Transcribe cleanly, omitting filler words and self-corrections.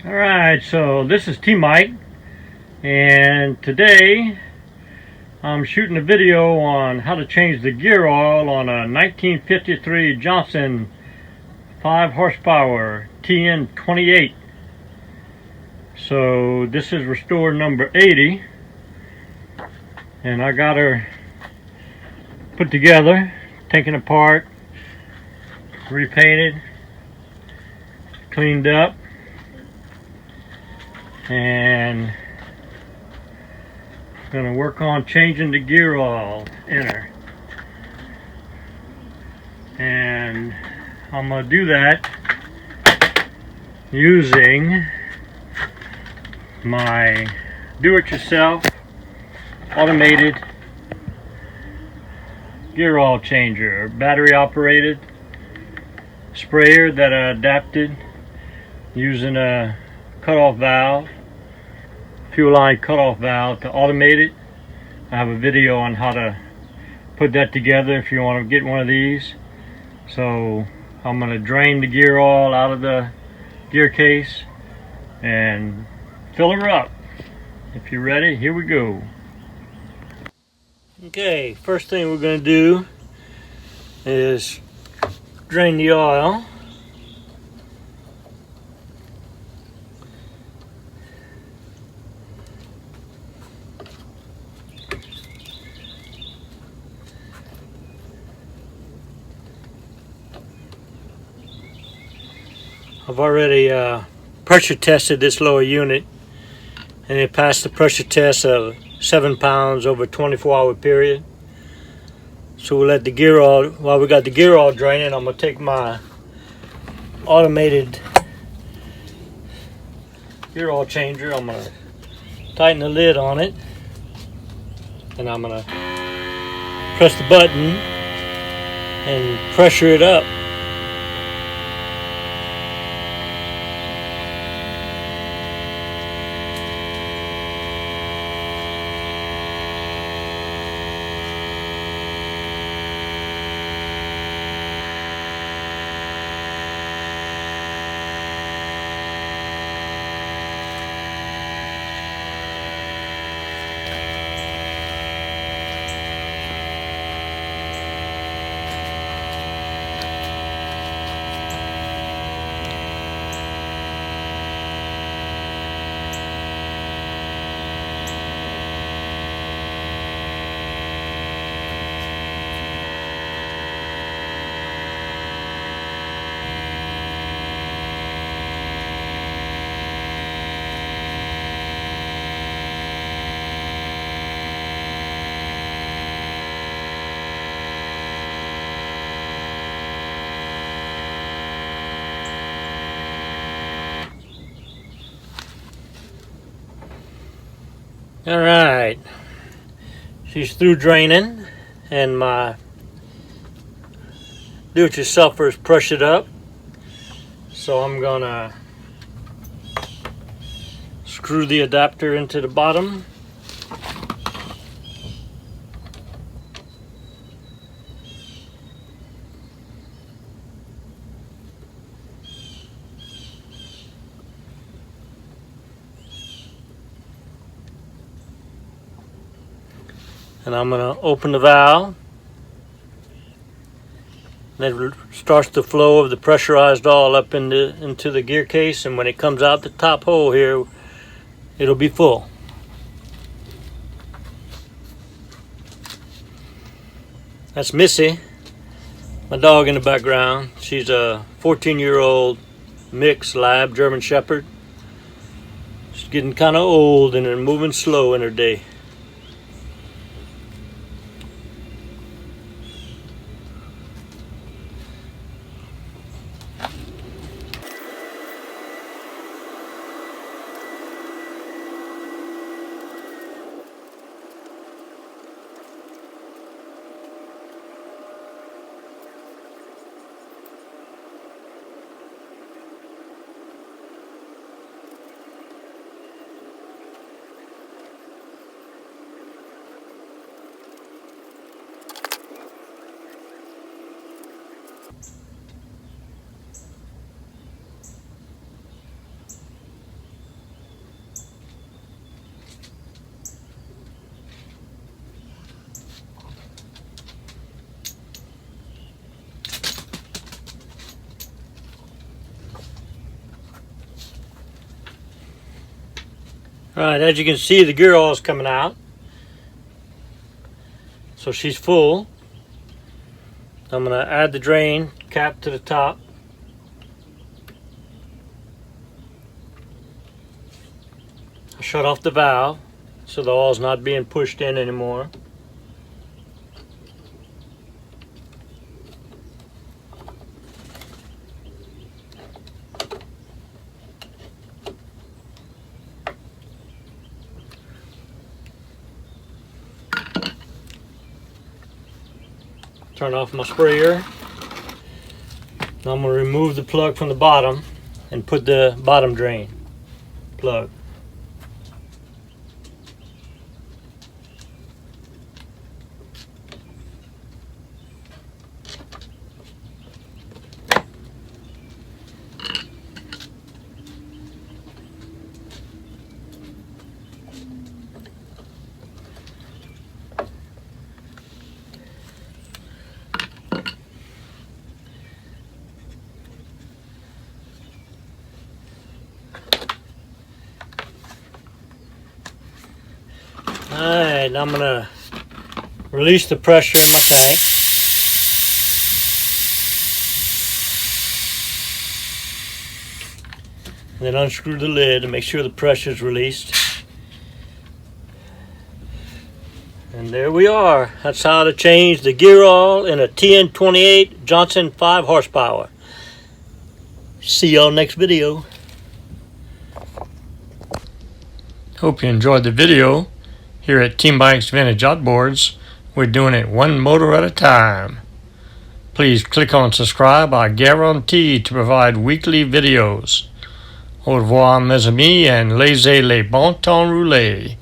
Alright, so this is T-Mike, and today I'm shooting a video on how to change the gear oil on a 1953 Johnson 5 horsepower TN-28. So this is restore number 80, and I got her put together, taken apart, repainted, cleaned up, and I'm going to work on changing the gear oil in her. And I'm going to do that using my do-it-yourself automated gear oil changer, battery operated sprayer that I adapted using a cutoff valve, fuel line cutoff valve, to automate it. I have a video on how to put that together if you want to get one of these. So I'm going to drain the gear oil out of the gear case and fill her up. If you're ready, here we go. Okay, first thing we're going to do is drain the oil. I've already pressure tested this lower unit, and it passed the pressure test of 7 pounds over a 24-hour period. So we'll let the gear oil, while we got the gear oil draining, I'm going to take my automated gear oil changer. I'm going to tighten the lid on it, and I'm going to press the button and pressure it up. Alright, she's through draining, and my do-it-yourselfer is pressured up. So I'm gonna screw the adapter into the bottom. And I'm going to open the valve. And it starts the flow of the pressurized oil up into the gear case, and when it comes out the top hole here, it'll be full. That's Missy, my dog in the background. She's a 14-year-old mixed lab German Shepherd. She's getting kind of old and moving slow in her day. Alright, as you can see, the gear oil is coming out. So she's full. I'm going to add the drain cap to the top. Shut off the valve so the oil's not being pushed in anymore. Turn off my sprayer. Now I'm going to remove the plug from the bottom and put the bottom drain plug. Alright, I'm going to release the pressure in my tank. And then unscrew the lid and make sure the pressure is released. And there we are. That's how to change the gear oil in a TN-28 Johnson 5 horsepower. See y'all next video. Hope you enjoyed the video. Here at Team Bikes Vintage Outboards, we're doing it one motor at a time. Please click on subscribe. I guarantee to provide weekly videos. Au revoir mes amis and laissez les bon temps rouler.